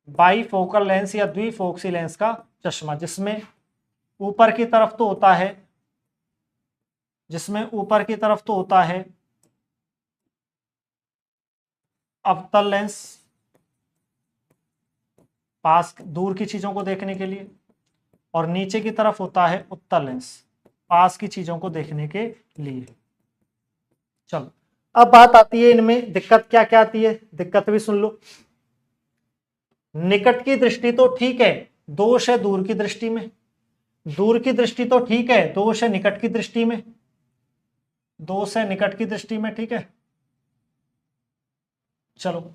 Bifocal lens या द्विफोक्सी lens का चश्मा, जिसमें ऊपर की तरफ तो होता है, अवतल लेंस, पास दूर की चीजों को देखने के लिए, और नीचे की तरफ होता है उत्तल लेंस, पास की चीजों को देखने के लिए। चलो अब बात आती है इनमें दिक्कत क्या क्या आती है, दिक्कत भी सुन लो। निकट की दृष्टि तो ठीक है, दोष है दूर की दृष्टि में। दूर की दृष्टि तो ठीक है, दोष है निकट की दृष्टि में। दोष है निकट की दृष्टि में, ठीक है। चलो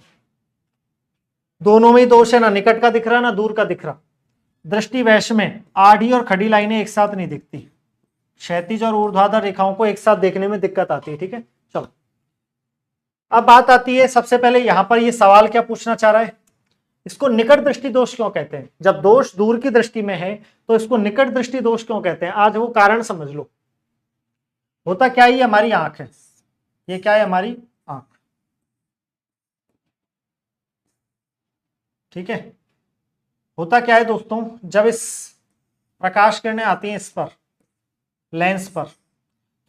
दोनों में ही दोष है, ना निकट का दिख रहा ना दूर का दिख रहा। दृष्टि वैश में आड़ी और खड़ी लाइनें एक साथ नहीं दिखती, क्षैतिज और ऊर्ध्वाधर रेखाओं को एक साथ देखने में दिक्कत आती है, ठीक है। चलो अब बात आती है, सबसे पहले यहां पर ये सवाल क्या पूछना चाह रहा है, इसको निकट दृष्टि दोष क्यों कहते हैं। जब दोष दूर की दृष्टि में है तो इसको निकट दृष्टि दोष क्यों कहते हैं, आज वो कारण समझ लो। होता क्या है, ये हमारी आंख है, ये क्या है, हमारी आंख, ठीक है। होता क्या है दोस्तों, जब इस प्रकाश किरणें आती हैं इस पर, लेंस पर,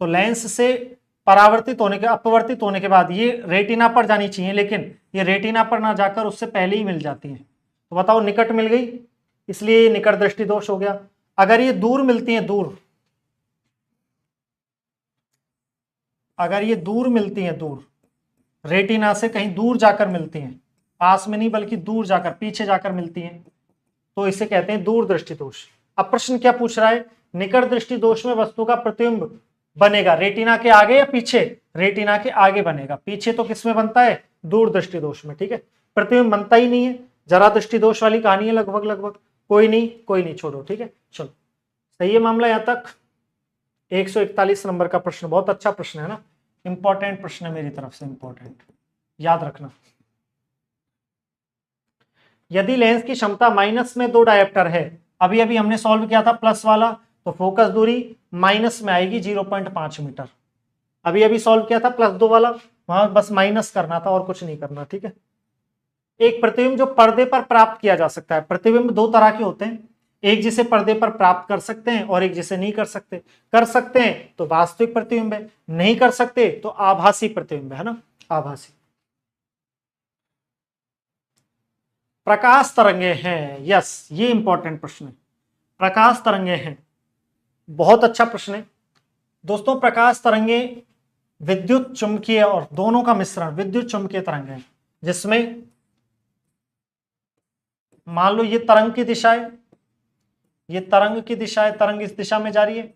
तो लेंस से परावर्तित होने के, अपवर्तित होने के बाद ये रेटिना पर जानी चाहिए, लेकिन ये रेटिना पर ना जाकर उससे पहले ही मिल जाती हैं। तो बताओ निकट मिल गई, इसलिए निकट दृष्टि दोष हो गया। अगर ये दूर मिलती हैं, दूर, अगर ये दूर मिलती हैं, दूर रेटिना से कहीं दूर जाकर मिलती हैं, पास में नहीं बल्कि दूर जाकर, पीछे जाकर मिलती हैं, तो इसे कहते हैं दूर दृष्टि दोष। अब प्रश्न क्या पूछ रहा है, निकट दृष्टि दोष में वस्तु का प्रतिबिंब बनेगा रेटिना के आगे या पीछे, रेटिना के आगे बनेगा, पीछे तो किस में बनता है, दूर दृष्टि दोष में, ठीक है। प्रतिबिंब बनता ही नहीं है, जरा दृष्टि दोष वाली कहानी है लगभग लगभग। कोई नहीं छोड़ो, ठीक है। चलो सही है मामला यहां तक। 141 नंबर का प्रश्न, बहुत अच्छा प्रश्न है ना, इंपॉर्टेंट प्रश्न है मेरी तरफ से, इंपॉर्टेंट, याद रखना। यदि लेंस की क्षमता माइनस में 2 डायोप्टर है, अभी अभी हमने सॉल्व किया था प्लस वाला, तो फोकस दूरी माइनस में आएगी 0.5 मीटर। अभी अभी सॉल्व किया था +2 वाला, वहां बस माइनस करना था और कुछ नहीं करना, ठीक है। एक प्रतिबिंब जो पर्दे पर प्राप्त किया जा सकता है, प्रतिबिंब 2 तरह के होते हैं, एक जिसे पर्दे पर प्राप्त कर सकते हैं और एक जिसे नहीं कर सकते। कर सकते हैं तो वास्तविक प्रतिबिंब है, नहीं कर सकते तो आभासी प्रतिबिंब है ना, आभासी। प्रकाश तरंगे हैं, यस ये इंपॉर्टेंट प्रश्न है, प्रकाश तरंगे हैं, बहुत अच्छा प्रश्न है दोस्तों। प्रकाश तरंगे विद्युत चुंबकीय और दोनों का मिश्रण, विद्युत चुंबकीय तरंगे हैं, जिसमें मान लो ये तरंग की दिशा है, ये तरंग की दिशा है, तरंग इस दिशा में जा रही है,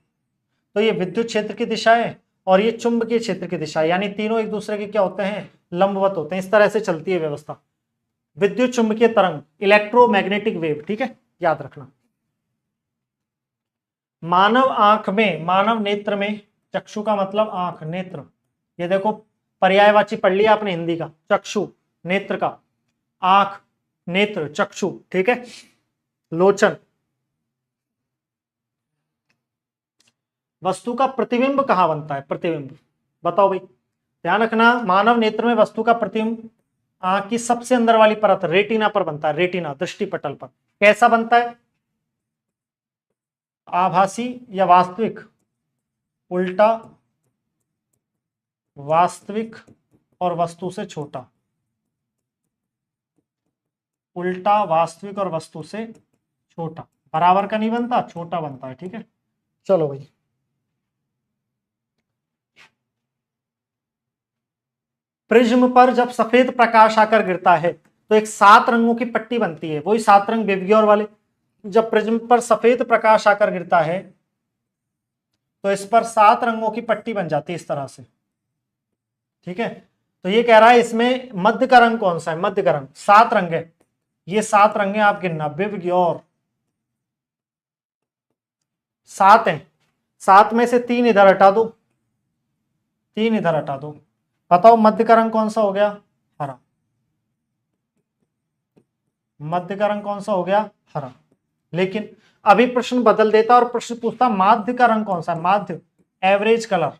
तो ये विद्युत क्षेत्र की दिशा है और ये चुंबकीय क्षेत्र की दिशा है, यानी तीनों एक दूसरे के क्या होते हैं, लंबवत होते हैं। इस तरह से चलती है व्यवस्था, विद्युत चुंबकीय तरंग, इलेक्ट्रोमैग्नेटिक वेव, ठीक है, याद रखना। मानव आंख में, मानव नेत्र में, चक्षु का मतलब आंख, नेत्र, ये देखो पर्यायवाची पढ़ लिया आपने हिंदी का, चक्षु नेत्र का, आंख नेत्र चक्षु, ठीक है, लोचन। वस्तु का प्रतिबिंब कहां बनता है, प्रतिबिंब बताओ भाई, ध्यान रखना। मानव नेत्र में वस्तु का प्रतिबिंब आंख की सबसे अंदर वाली परत रेटिना पर बनता है, रेटिना दृष्टिपटल पर। कैसा बनता है, आभासी या वास्तविक, उल्टा, वास्तविक और वस्तु से छोटा, उल्टा, वास्तविक और वस्तु से छोटा, बराबर का नहीं बनता, छोटा बनता है, ठीक है। चलो भाई, प्रिज्म पर जब सफेद प्रकाश आकर गिरता है तो एक 7 रंगों की पट्टी बनती है, वही 7 रंग बेबीगौर वाले। जब प्रिज्म पर सफेद प्रकाश आकर गिरता है तो इस पर 7 रंगों की पट्टी बन जाती है इस तरह से, ठीक है। तो ये कह रहा है इसमें मध्य का रंग कौन सा है, मध्य का रंग, 7 रंग है, ये 7 रंग है, आप गिनना, बेबीगौर 7 है, 7 में से 3 इधर हटा दो, 3 इधर हटा दो, बताओ मध्य का रंग कौन सा हो गया, हरा, मध्य का रंग कौन सा हो गया, हरा। लेकिन अभी प्रश्न बदल देता और प्रश्न पूछता माध्य का रंग कौन सा है, माध्य, एवरेज कलर,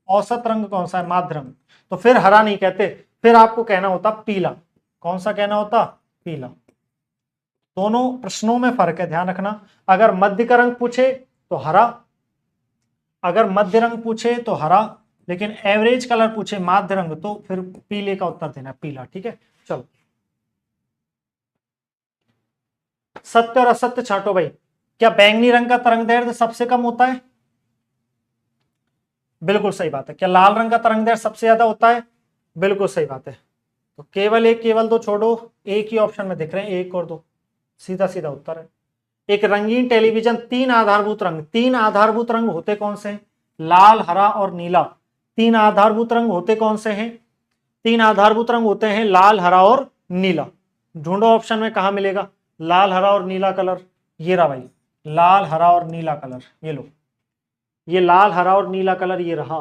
औसत रंग कौन सा है, माध्य रंग, तो फिर हरा नहीं कहते, फिर आपको कहना होता पीला। कौन सा कहना होता, पीला। दोनों प्रश्नों में फर्क है, ध्यान रखना। अगर मध्य का रंग पूछे तो हरा, अगर मध्य रंग पूछे तो हरा, लेकिन एवरेज कलर पूछे माध्य रंग तो फिर पीले का उत्तर देना, पीला। ठीक है, चलो। सत्य और असत्य छांटो भाई। क्या बैंगनी रंग का तरंग दैर्ध्य सबसे कम होता है? बिल्कुल सही बात है। क्या लाल रंग का तरंग दैर्ध्य सबसे ज्यादा होता है? बिल्कुल सही बात है। तो केवल एक केवल दो छोड़ो, एक ही ऑप्शन में दिख रहे हैं, एक और दो, सीधा सीधा उत्तर है। एक रंगीन टेलीविजन तीन आधारभूत रंग होते कौन से हैं? लाल, हरा और नीला। तीन आधारभूत रंग होते कौन से हैं? तीन आधारभूत रंग होते हैं लाल, हरा और नीला। ढूंढो ऑप्शन में कहा मिलेगा लाल, हरा और नीला कलर। ये रहा भाई, लाल, हरा और नीला कलर। ये लो, ये लाल, हरा और नीला कलर ये रहा,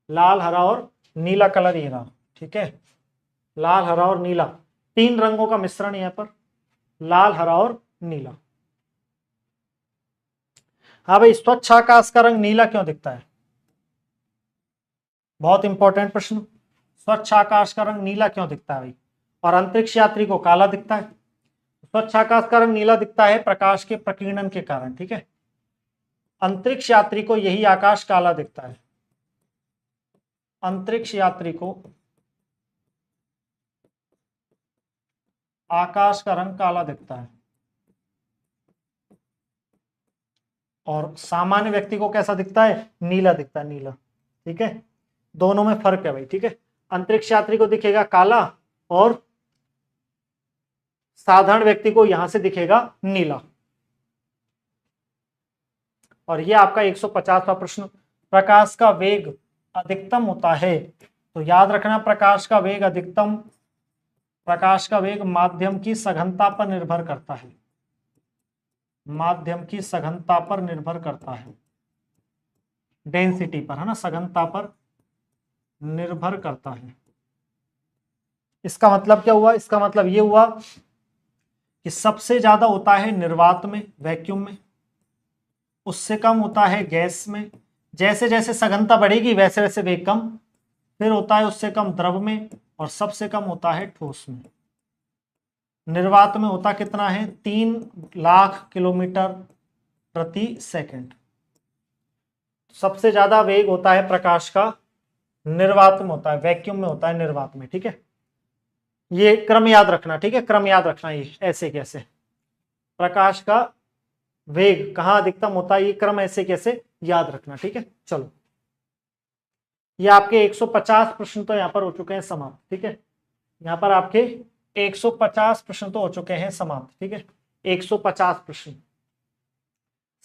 लाल, हरा और नीला कलर ये रहा। ठीक है, लाल, हरा और नीला, तीन रंगों का मिश्रण यहां पर, लाल, हरा और नीला। हाँ भाई, स्वच्छ आकाश का रंग नीला क्यों दिखता है? बहुत इंपॉर्टेंट प्रश्न। स्वच्छ आकाश का रंग नीला क्यों दिखता है भाई? और अंतरिक्ष यात्री को काला दिखता है। स्वच्छ आकाश का रंग नीला दिखता है प्रकाश के प्रकीर्णन के कारण। ठीक है, अंतरिक्ष यात्री को यही आकाश काला दिखता है। अंतरिक्ष यात्री को आकाश का रंग काला दिखता है, और सामान्य व्यक्ति को कैसा दिखता है? नीला दिखता है, नीला। ठीक है, दोनों में फर्क है भाई। ठीक है, अंतरिक्ष यात्री को दिखेगा काला और साधारण व्यक्ति को यहां से दिखेगा नीला। और ये आपका 150वां प्रश्न। प्रकाश का वेग अधिकतम होता है, तो याद रखना प्रकाश का वेग अधिकतम, प्रकाश का वेग माध्यम की सघनता पर निर्भर करता है, माध्यम की सघनता पर निर्भर करता है, डेंसिटी पर, है ना, सघनता पर निर्भर करता है। इसका मतलब क्या हुआ? इसका मतलब ये हुआ कि सबसे ज्यादा होता है निर्वात में, वैक्यूम में, उससे कम होता है गैस में, जैसे जैसे सघनता बढ़ेगी वैसे वैसे वेग कम, फिर होता है उससे कम द्रव में, और सबसे कम होता है ठोस में। निर्वात में होता कितना है? 3 लाख किलोमीटर प्रति सेकंड। सबसे ज्यादा वेग होता है प्रकाश का निर्वात में होता है, वैक्यूम में होता है, निर्वात में। ठीक है, ये क्रम याद रखना। ठीक है, क्रम याद रखना, ये ऐसे कैसे प्रकाश का वेग कहाँ अधिकतम होता है, ये क्रम ऐसे कैसे याद रखना। ठीक है, चलो। ये आपके 150 प्रश्न तो यहां पर हो चुके हैं समाप्त। ठीक है, यहां पर आपके 150 प्रश्न तो हो चुके हैं समाप्त। ठीक है, 150 प्रश्न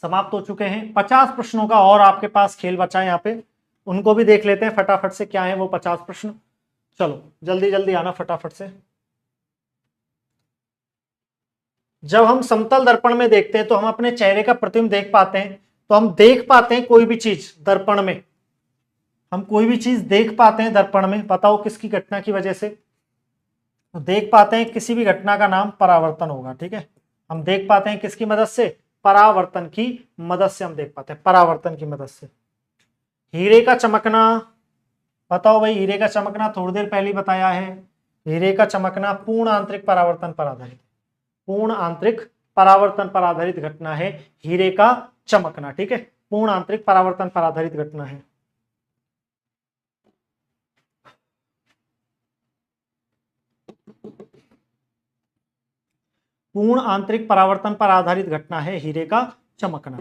समाप्त हो चुके हैं। 50 प्रश्नों का और आपके पास खेल बचा है यहाँ पे, उनको भी देख लेते हैं फटाफट से, क्या है वो 50 प्रश्न। चलो जल्दी जल्दी आना फटाफट से। जब हम समतल दर्पण में देखते हैं तो हम अपने चेहरे का प्रतिबिंब देख पाते हैं, तो हम देख पाते हैं कोई भी चीज दर्पण में, हम कोई भी चीज देख पाते हैं दर्पण में, बताओ किसकी घटना की वजह से? तो देख पाते हैं किसी भी घटना का नाम परावर्तन होगा। ठीक है, हम देख पाते हैं किसकी मदद से? परावर्तन की मदद से हम देख पाते हैं, परावर्तन की मदद से। हीरे का चमकना, बताओ भाई, हीरे का चमकना थोड़ी देर पहले बताया है, हीरे का चमकना पूर्ण आंतरिक परावर्तन पर आधारित, पूर्ण आंतरिक परावर्तन पर आधारित घटना है हीरे का चमकना। ठीक है, पूर्ण आंतरिक परावर्तन पर आधारित घटना है। पूर्ण आंतरिक परावर्तन पर आधारित घटना है हीरे का चमकना,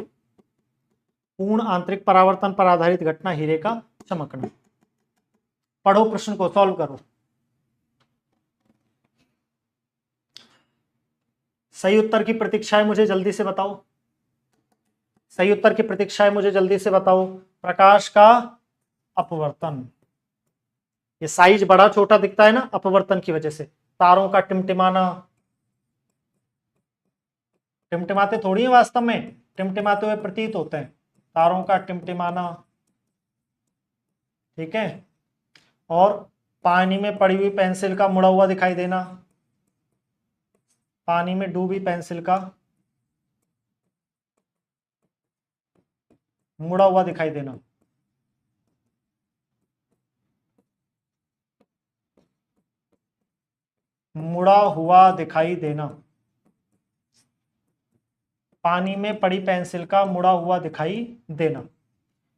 पूर्ण आंतरिक परावर्तन पर आधारित घटना हीरे का चमकना। पढ़ो प्रश्न को, सॉल्व करो। सही उत्तर की प्रतीक्षा है, मुझे जल्दी से बताओ। सही उत्तर की प्रतीक्षा है, मुझे जल्दी से बताओ। प्रकाश का अपवर्तन, ये साइज बड़ा छोटा दिखता है ना अपवर्तन की वजह से। तारों का टिमटिमाना, टिमटिमाते थोड़ी है वास्तव में, टिमटिमाते हुए प्रतीत होते हैं, तारों का टिमटिमाना। ठीक है, और पानी में पड़ी हुई पेंसिल का मुड़ा हुआ दिखाई देना, पानी में डूबी पेंसिल का मुड़ा हुआ दिखाई देना। मुड़ा हुआ दिखाई देना, पानी में पड़ी पेंसिल का मुड़ा हुआ दिखाई देना,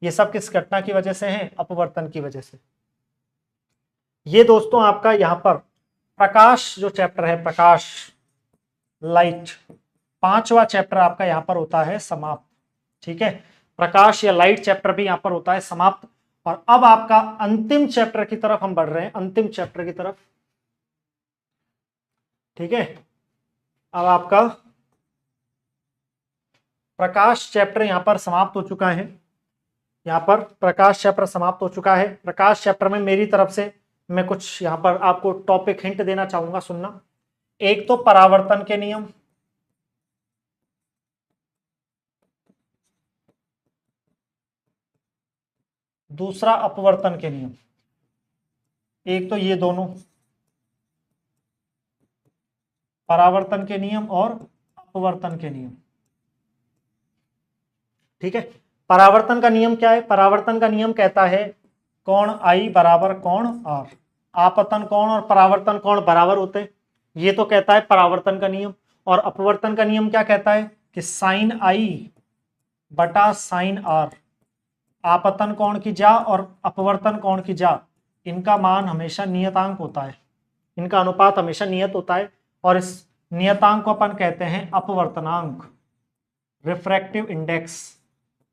ये सब किस घटना की वजह से है? अपवर्तन की वजह से। ये दोस्तों आपका यहां पर प्रकाश जो चैप्टर है, प्रकाश, लाइट, पांचवा चैप्टर आपका यहां पर होता है समाप्त। ठीक है, प्रकाश या लाइट चैप्टर भी यहां पर होता है समाप्त। और अब आपका अंतिम चैप्टर की तरफ हम बढ़ रहे हैं, अंतिम चैप्टर की तरफ। ठीक है, अब आपका प्रकाश चैप्टर यहां पर समाप्त हो चुका है। यहां पर प्रकाश चैप्टर समाप्त हो चुका है। प्रकाश चैप्टर में मेरी तरफ से मैं कुछ यहां पर आपको टॉपिक हिंट देना चाहूंगा, सुनना। एक तो परावर्तन के नियम, दूसरा अपवर्तन के नियम। एक तो ये दोनों, परावर्तन के नियम और अपवर्तन के नियम। ठीक है, परावर्तन का नियम क्या है? परावर्तन का नियम कहता है कोण आई बराबर कोण आर, आपतन कोण और परावर्तन कोण बराबर होते हैं, ये तो कहता है परावर्तन का नियम। और अपवर्तन का नियम क्या कहता है कि साइन आई बटा साइन आर, आपतन कोण की जा और अपवर्तन कोण की जा, इनका मान हमेशा नियतांक होता है, इनका अनुपात हमेशा नियत होता है। और इस नियतांक को अपन कहते हैं अपवर्तनांक, रिफ्रैक्टिव इंडेक्स,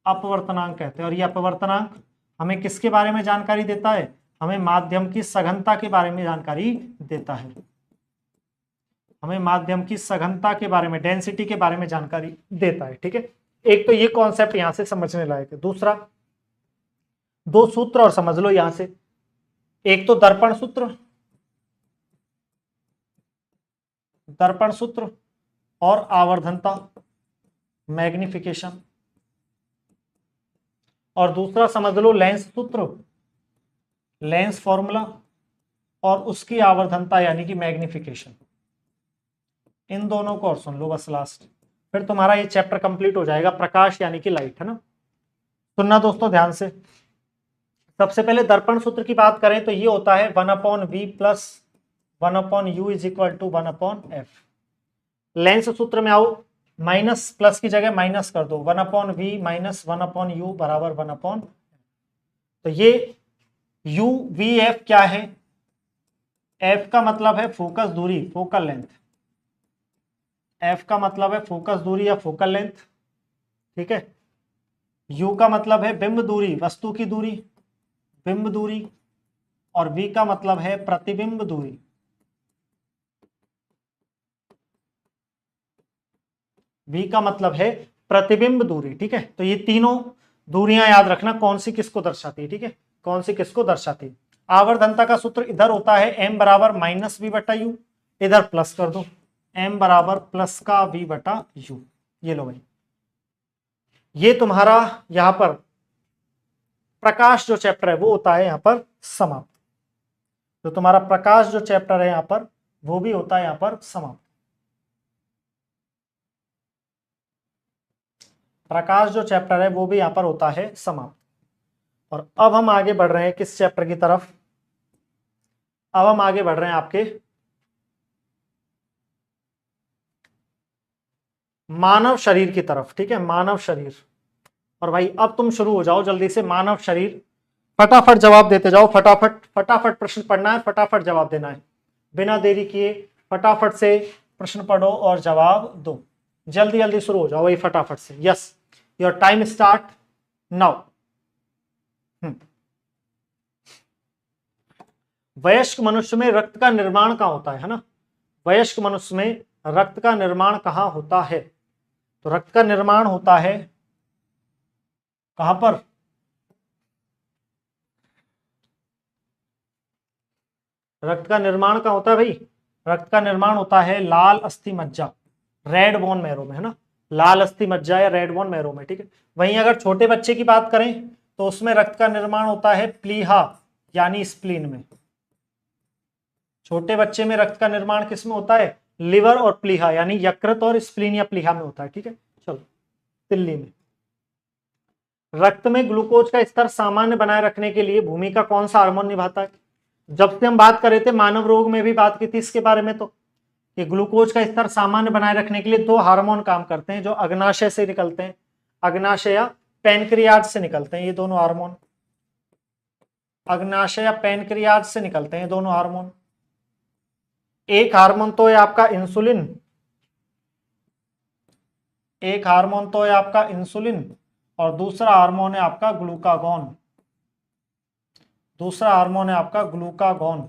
अपवर्तनांक कहते हैं। और ये अपवर्तनांक हमें किसके बारे में जानकारी देता है? हमें माध्यम की सघनता के बारे में जानकारी देता है, हमें माध्यम की सघनता के बारे में, डेंसिटी के बारे में जानकारी देता है। ठीक है, एक तो ये कॉन्सेप्ट यहां से समझने लायक है। दूसरा, दो सूत्र और समझ लो यहां से, एक तो दर्पण सूत्र, दर्पण सूत्र और आवर्धनता, मैग्निफिकेशन। और दूसरा समझ लो लेंस सूत्र, लेंस फॉर्मूला और उसकी आवर्धनता यानी कि मैग्निफिकेशन। इन दोनों को और सुन लो बस लास्ट, फिर तुम्हारा ये चैप्टर कंप्लीट हो जाएगा, प्रकाश यानी कि लाइट, है ना। सुनना दोस्तों ध्यान से। सबसे पहले दर्पण सूत्र की बात करें तो ये होता है 1/v plus 1/u is equal to 1/f। लेंस सूत्र में आओ, माइनस प्लस की जगह माइनस कर दो, 1/v माइनस 1/u बराबर 1/, तो ये u v f क्या है? f का मतलब है फोकस दूरी, फोकल लेंथ, f का मतलब है फोकस दूरी या फोकल लेंथ। ठीक है, u का मतलब है बिंब दूरी, वस्तु की दूरी, बिंब दूरी। और v का मतलब है प्रतिबिंब दूरी, v का मतलब है प्रतिबिंब दूरी। ठीक है, तो ये तीनों दूरियां याद रखना कौन सी किसको दर्शाती है। ठीक है, कौन सी किसको दर्शाती है। आवर्धनता का सूत्र इधर होता है m बराबर माइनस वी बटा यू, इधर प्लस कर दो, m बराबर प्लस का v बटा यू। ये लो भाई, ये तुम्हारा यहां पर प्रकाश जो चैप्टर है वो होता है यहां पर समाप्त। तो तुम्हारा प्रकाश जो चैप्टर है यहां पर वो भी होता है यहां पर समाप्त। प्रकाश जो चैप्टर है वो भी यहां पर होता है समाप्त। और अब हम आगे बढ़ रहे हैं किस चैप्टर की तरफ? अब हम आगे बढ़ रहे हैं आपके मानव शरीर की तरफ। ठीक है, मानव शरीर। और भाई अब तुम शुरू हो जाओ जल्दी से, मानव शरीर फटाफट जवाब देते जाओ, फटाफट फटाफट प्रश्न पढ़ना है, फटाफट जवाब देना है, बिना देरी किए फटाफट से प्रश्न पढ़ो और जवाब दो। जल्दी जल्दी शुरू हो जाओ भाई फटाफट से। Yes, your time start now. वयस्क मनुष्य में रक्त का निर्माण कहां होता है ना? वयस्क मनुष्य में रक्त का निर्माण कहां होता है? तो रक्त का निर्माण होता है कहां पर? रक्त का निर्माण कहां होता है भाई? रक्त का निर्माण होता है लाल अस्थि मज्जा, रेड बोन मैरो में, है ना। लाल अस्थि मज्जा या रेड बोन मैरो में। ठीक है, वहीं अगर छोटे बच्चे की बात करें तो उसमें रक्त का निर्माण होता है प्लीहा यानी स्प्लीन में। छोटे बच्चे में रक्त का निर्माण किस में होता है? लिवर और प्लीहा यानी यकृत और स्प्लीन या प्लीहा में होता है। ठीक है, चलो तिल्ली में। रक्त में ग्लूकोज का स्तर सामान्य बनाए रखने के लिए भूमिका कौन सा हार्मोन निभाता है? जब से हम बात कर रहे थे मानव रोग में भी बात की थी इसके बारे में, तो कि ग्लूकोज का स्तर सामान्य बनाए रखने के लिए दो हार्मोन काम करते हैं जो अग्नाशय से निकलते हैं, अग्नाशय या पैनक्रियाज से निकलते हैं। ये दोनों हार्मोन अग्नाशय या पैनक्रियाज से निकलते हैं दोनों हार्मोन। एक हार्मोन तो है आपका इंसुलिन, एक हार्मोन तो है आपका इंसुलिन और दूसरा हार्मोन है आपका ग्लूकागॉन, दूसरा हार्मोन है आपका ग्लूकागॉन।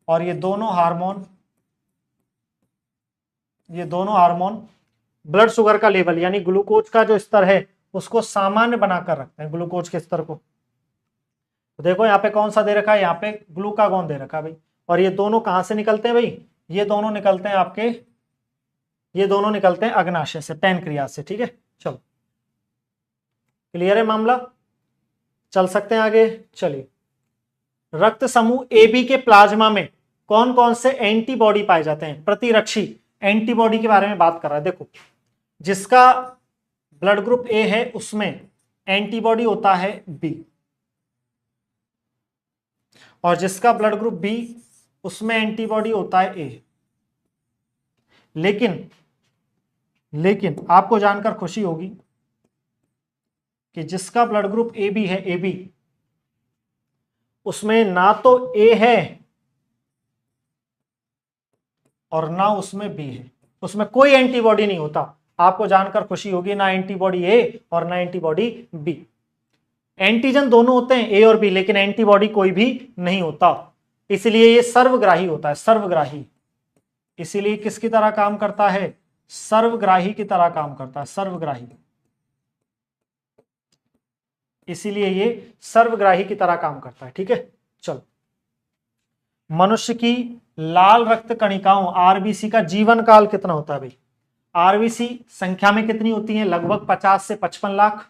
और ये दोनों हार्मोन ब्लड शुगर का लेवल यानी ग्लूकोज का जो स्तर है उसको सामान्य बनाकर रखते हैं, ग्लूकोज के स्तर को। तो देखो यहाँ पे कौन सा दे रखा है, यहाँ पे ग्लूकागॉन दे रखा है भाई। और ये दोनों कहां से निकलते हैं भाई, ये दोनों निकलते हैं अग्नाशय से, पैनक्रियाज से। ठीक है, चलो क्लियर है मामला, चल सकते हैं आगे। चलिए, रक्त समूह ए बी के प्लाज्मा में कौन कौन से एंटीबॉडी पाए जाते हैं, प्रतिरक्षी एंटीबॉडी के बारे में बात कर रहा है। देखो, जिसका ब्लड ग्रुप ए है उसमें एंटीबॉडी होता है बी, और जिसका ब्लड ग्रुप बी उसमें एंटीबॉडी होता है ए। लेकिन आपको जानकर खुशी होगी कि जिसका ब्लड ग्रुप ए बी है, ए बी, उसमें ना तो ए है और ना उसमें बी है, उसमें कोई एंटीबॉडी नहीं होता। आपको जानकर खुशी होगी, ना एंटीबॉडी ए और ना एंटीबॉडी बी। एंटीजन दोनों होते हैं ए और बी, लेकिन एंटीबॉडी कोई भी नहीं होता। इसलिए ये सर्वग्राही होता है, सर्वग्राही। इसीलिए किसकी तरह काम करता है, सर्वग्राही की तरह काम करता है, सर्वग्राही। इसीलिए ये सर्वग्राही की तरह काम करता है। ठीक है, चलो। मनुष्य की लाल रक्त कणिकाओं आरबीसी का जीवन काल कितना होता है भाई। आरबीसी संख्या में कितनी होती है, लगभग 50 से 55 लाख।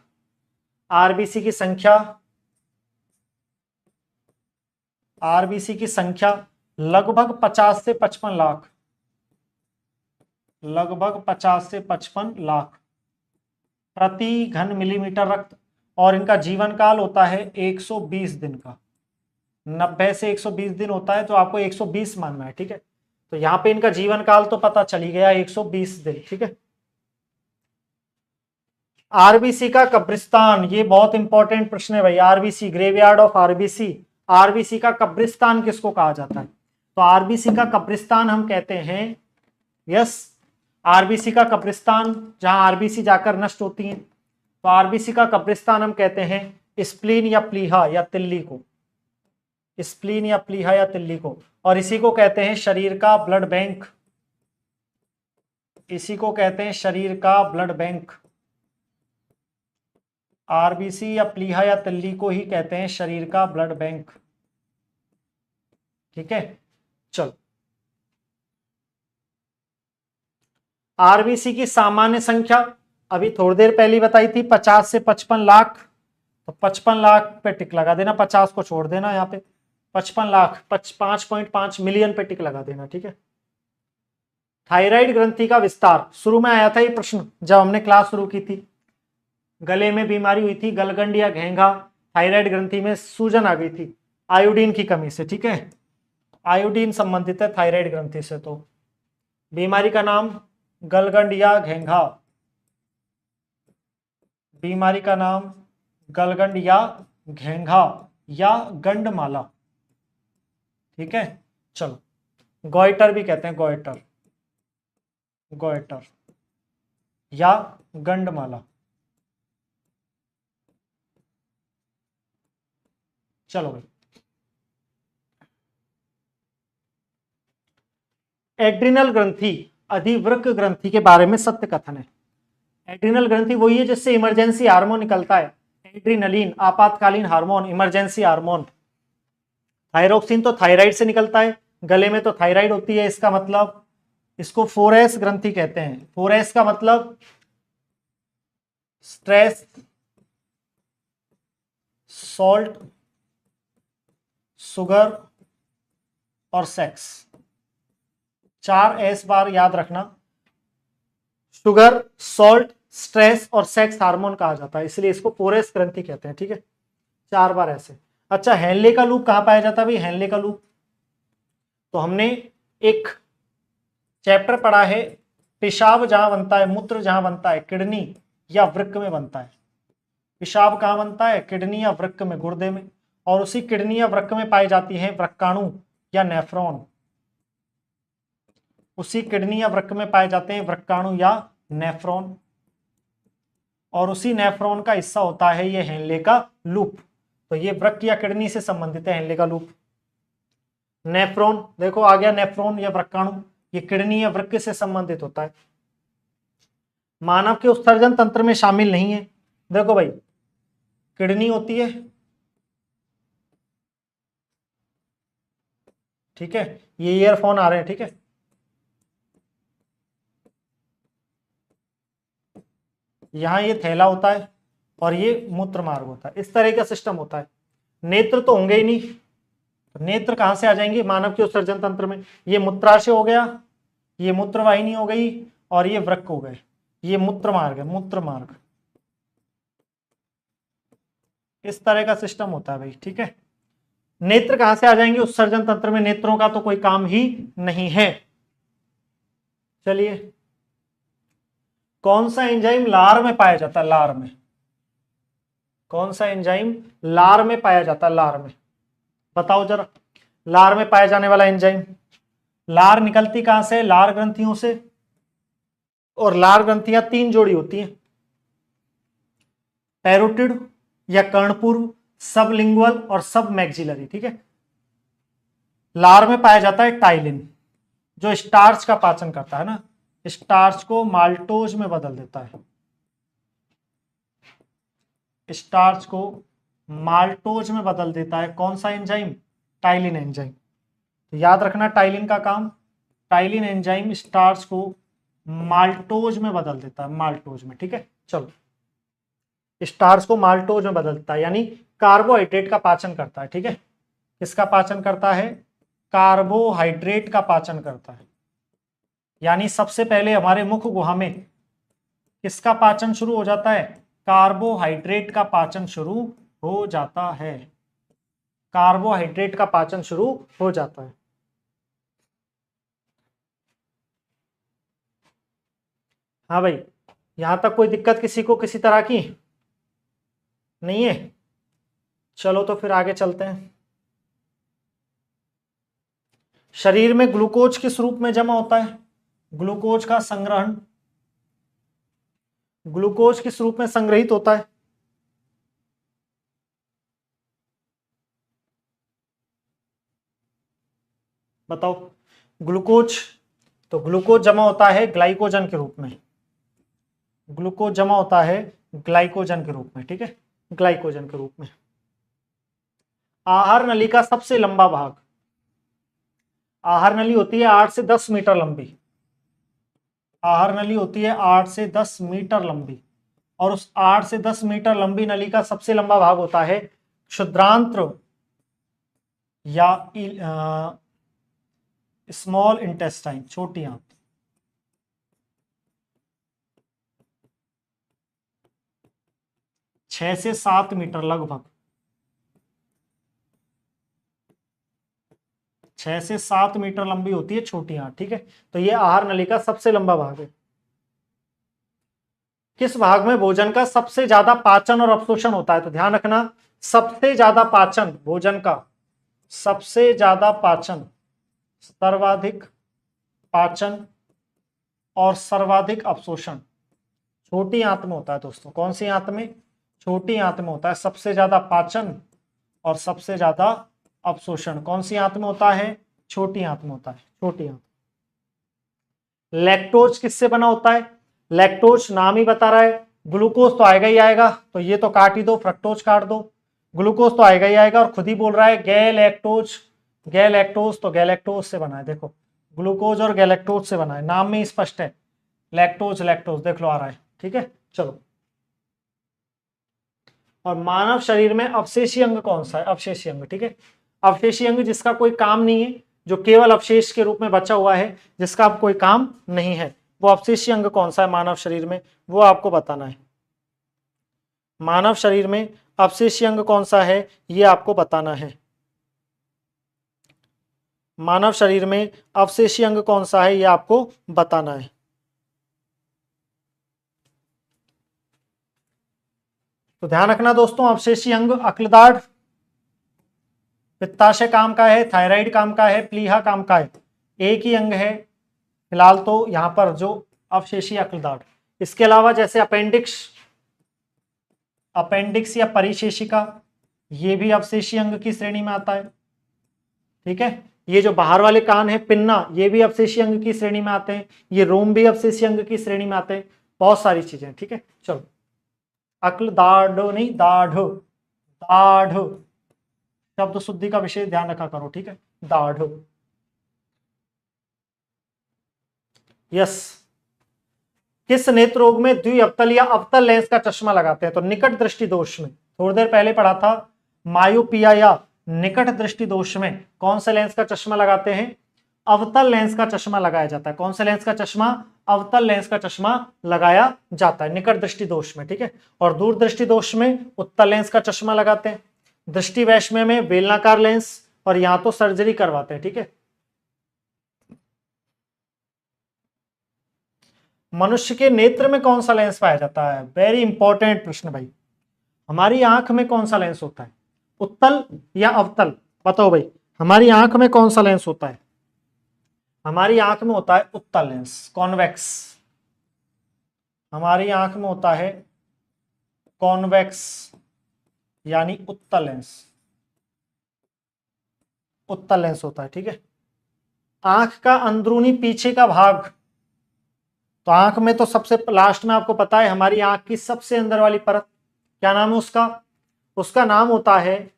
आरबीसी की संख्या लगभग 50 से 55 लाख, लगभग 50 से 55 लाख प्रति घन मिलीमीटर रक्त। और इनका जीवन काल होता है 120 दिन का, 90 से 120 दिन होता है, तो आपको 120 मानना है। ठीक है, तो यहां पे इनका जीवन काल तो पता चली गया, 120 दिन। ठीक है, आरबीसी का कब्रिस्तान, ये बहुत इंपॉर्टेंट प्रश्न है भाई। RBC, graveyard of RBC, RBC का कब्रिस्तान किसको कहा जाता है। तो आरबीसी का कब्रिस्तान हम कहते हैं, यस, आरबीसी का कब्रिस्तान जहां आरबीसी जाकर नष्ट होती हैं, तो आरबीसी का कब्रिस्तान हम कहते हैं स्प्लीन या प्लीहा या तिल्ली को, स्प्लीन या प्लीहा या तिल्ली को। और इसी को कहते हैं शरीर का ब्लड बैंक, इसी को कहते हैं शरीर का ब्लड बैंक। आरबीसी या प्लीहा या तिल्ली को ही कहते हैं शरीर का ब्लड बैंक। ठीक है, चलो। आरबीसी की सामान्य संख्या अभी थोड़ी देर पहले बताई थी, 50 से 55 लाख। तो 55 लाख पे टिक लगा देना, 50 को छोड़ देना, यहाँ पे 55 लाख, 5.5 मिलियन पे टिक लगा देना। ठीक है, थायराइड ग्रंथि का विस्तार, शुरू में आया था ये प्रश्न जब हमने क्लास शुरू की थी। गले में बीमारी हुई थी, गलगंड या घेंघा, थायराइड ग्रंथि में सूजन आ गई थी आयोडीन की कमी से। ठीक है, आयोडीन संबंधित है थायराइड ग्रंथि से। तो बीमारी का नाम गलगंड या घेंघा, बीमारी का नाम गलगंड या घेंघा या गंडमाला। ठीक है, चलो। गॉइटर भी कहते हैं, गॉइटर, गॉइटर या गंडमाला। चलो भाई, एड्रिनल ग्रंथि, अधिवृक्क ग्रंथि के बारे में सत्य कथन है। एड्रिनल ग्रंथि वही है जिससे इमरजेंसी हार्मोन निकलता है, एड्रिनलिन, आपातकालीन हार्मोन, इमरजेंसी हार्मोन। थायरोक्सिन तो थायराइड से निकलता है, गले में तो थायराइड होती है, इसका मतलब इसको 4S ग्रंथि कहते हैं। 4S का मतलब स्ट्रेस, सॉल्ट, शुगर और सेक्स। 4S बार याद रखना, शुगर, सॉल्ट, स्ट्रेस और सेक्स हार्मोन कहा जाता है, इसलिए इसको 4S ग्रंथि कहते हैं। ठीक है, 4 बार ऐसे। अच्छा, हेनले का लूप कहां पाया जाता है भाई, हेनले का लूप तो हमने एक चैप्टर पढ़ा है, पेशाब जहां बनता है, मूत्र जहां बनता है, किडनी या वृक्क में बनता है। पेशाब कहाँ बनता है? किडनी या वृक्क में, गुर्दे में। और उसी किडनी या वृक्क में पाई जाती है वृक्काणु या नेफ्रॉन। उसी किडनी या वृक्क में पाए जाते हैं वृक्काणु या नेफ्रॉन। और उसी नेफ्रॉन का हिस्सा होता है ये हेनले का लूप। तो ये वृक्क या किडनी से संबंधित है हेनले का लूप। नेफ्रॉन देखो आ गया, नेफ्रॉन या वृक्काणु, ये किडनी या वृक्क से संबंधित होता है। मानव के उत्सर्जन तंत्र में शामिल नहीं है। देखो भाई, किडनी होती है, ठीक है, ये ईयरफोन आ रहे हैं, ठीक है, यहां ये थैला होता है और ये मूत्र मार्ग होता है। इस तरह का सिस्टम होता है। नेत्र तो होंगे ही नहीं, तो नेत्र कहां से आ जाएंगे मानव के उत्सर्जन तंत्र में? ये मूत्राशय हो गया, ये मूत्रवाहिनी हो गई, और ये वृक्क हो गए, ये मूत्र मार्ग है, मूत्र मार्ग। इस तरह का सिस्टम होता है भाई, ठीक है। नेत्र कहां से आ जाएंगे उत्सर्जन तंत्र में? नेत्रों का तो कोई काम ही नहीं है। चलिए, कौन सा एंजाइम लार में पाया जाता है? लार में कौन सा एंजाइम लार में पाया जाता है? लार में बताओ जरा, लार में पाया जाने वाला एंजाइम। लार निकलती कहां से? लार ग्रंथियों से। और लार ग्रंथियां 3 जोड़ी होती हैं, पैरोटिड या कर्णपूर्व, सबलिंगुअल और सब मैक्सिलरी, ठीक है। लार में पाया जाता है टाइलिन, जो स्टार्च का पाचन करता है ना, स्टार्च को माल्टोज में बदल देता है, स्टार्च को माल्टोज में बदल देता है। कौन सा एंजाइम? Ptyalin enzyme. तो याद रखना टाइलिन का काम, टाइलिन एंजाइम स्टार्च को माल्टोज में बदल देता है, माल्टोज में, ठीक है। चलो, स्टार्च को माल्टोज में बदलता है, यानी कार्बोहाइड्रेट का पाचन करता है, ठीक है। किसका पाचन करता है? कार्बोहाइड्रेट का पाचन करता है। यानी सबसे पहले हमारे मुख गुहा में किसका पाचन शुरू हो जाता है? कार्बोहाइड्रेट का पाचन शुरू हो जाता है, कार्बोहाइड्रेट का पाचन शुरू हो जाता है। हाँ भाई, यहां तक कोई दिक्कत किसी को किसी तरह की नहीं है? चलो तो फिर आगे चलते हैं। शरीर में ग्लूकोज किस रूप में जमा होता है? ग्लूकोज का संग्रहण, ग्लूकोज किस रूप में संग्रहित होता है? बताओ। ग्लूकोज, तो ग्लूकोज जमा होता है ग्लाइकोजन के रूप में, ग्लूकोज जमा होता है ग्लाइकोजन के रूप में, ठीक है, ग्लाइकोजन के रूप में। आहार नली का सबसे लंबा भाग, आहार नली होती है 8 से 10 मीटर लंबी, आहार नली होती है 8 से 10 मीटर लंबी, और उस 8 से 10 मीटर लंबी नली का सबसे लंबा भाग होता है क्षुद्रांत्र या स्मॉल इंटेस्टाइन, छोटी आंत। 6 से 7 मीटर लगभग, 6 से 7 मीटर लंबी होती है छोटी आंत, ठीक है। तो ये आहार नली का सबसे लंबा भाग है। किस भाग में भोजन का सबसे ज्यादा पाचन और अवशोषण होता है? तो ध्यान रखना, सबसे ज्यादा पाचन भोजन का, सबसे ज्यादा पाचन, सर्वाधिक पाचन और सर्वाधिक अवशोषण छोटी आंत में होता है दोस्तों। कौन सी आंत में? छोटी आंत में होता है सबसे ज्यादा पाचन और सबसे ज्यादा अवशोषण। कौन सी आंत में होता है? छोटी आंत में होता है, छोटी आंत। लैक्टोज किससे बना होता है? लैक्टोज नाम ही बता रहा है, ग्लूकोज तो आएगा ही आएगा, तो ये तो काट ही दो, फ्रक्टोज काट दो। ग्लूकोज तो आएगा ही आएगा, और खुद ही बोल रहा है गैलेक्टोज, गैलेक्टोज तो गैलेक्टोज से बना है। देखो, ग्लूकोज और गैलेक्टोज से बना है, नाम में स्पष्ट है, लैक्टोज लैक्टोज देख लो आ रहा है, ठीक है। चलो, और मानव शरीर में अवशेषी अंग कौन सा है? अवशेषी अंग, ठीक है। अवशेषी अंग जिसका कोई काम नहीं है, जो केवल अवशेष के रूप में बचा हुआ है, जिसका अब कोई काम नहीं है, वो अवशेषी अंग कौन सा है मानव शरीर में? वो आपको बताना है। मानव शरीर में अवशेषी अंग कौन सा है, ये आपको बताना है। मानव शरीर में अवशेषी अंग कौन सा है ये आपको बताना है। तो ध्यान रखना दोस्तों, अवशेषी अंग अक्लदार्ड, पित्ताशय काम का है, थायराइड काम का है, प्लीहा काम का है। एक ही अंग है फिलहाल तो यहां पर जो अवशेषी अक्लदार्ड। इसके अलावा जैसे अपेंडिक्स या परिशेषिका, ये भी अवशेषी अंग की श्रेणी में आता है। ठीक है, ये जो बाहर वाले कान है पिन्ना, ये भी अवशेषी अंग की श्रेणी में आते हैं। ये रोम भी अवशेषी अंग की श्रेणी में आते हैं। बहुत सारी चीजें। ठीक है, चलो अक्लदार्ड नहीं, दाढ़, दाढ़ शब्द शुद्धि का विशेष ध्यान रखा करो। ठीक है, दाढ़। यस, किस नेत्र रोग में द्विअवतल या अवतल लेंस का चश्मा लगाते हैं? तो निकट दृष्टि दोष में, थोड़ी देर पहले पढ़ा था, मायोपिया या निकट दृष्टि दोष में कौन से लेंस का चश्मा लगाते हैं? अवतल लेंस का चश्मा लगाया जाता है। कौन से लेंस का चश्मा? अवतल लेंस का चश्मा लगाया जाता है निकट दृष्टि दोष में। ठीक है, और दूर दृष्टि दोष में उत्तल लेंस का चश्मा लगाते हैं। दृष्टि वैषम्य में बेलनाकार लेंस, और यहां तो सर्जरी करवाते हैं। ठीक है, मनुष्य के नेत्र में कौन सा लेंस पाया जाता है? वेरी इंपॉर्टेंट प्रश्न भाई। हमारी आंख में कौन सा लेंस होता है, उत्तल या अवतल? बताओ भाई, हमारी आंख में कौन सा लेंस होता है? हमारी आंख में होता है उत्तल लेंस, कॉन्वेक्स। हमारी आंख में होता है कॉन्वेक्स यानी उत्तल लेंस, उत्तल लेंस होता है। ठीक है, आंख का अंदरूनी पीछे का भाग, तो आंख में तो सबसे लास्ट में आपको पता है हमारी आंख की सबसे अंदर वाली परत, क्या नाम है उसका? उसका नाम होता है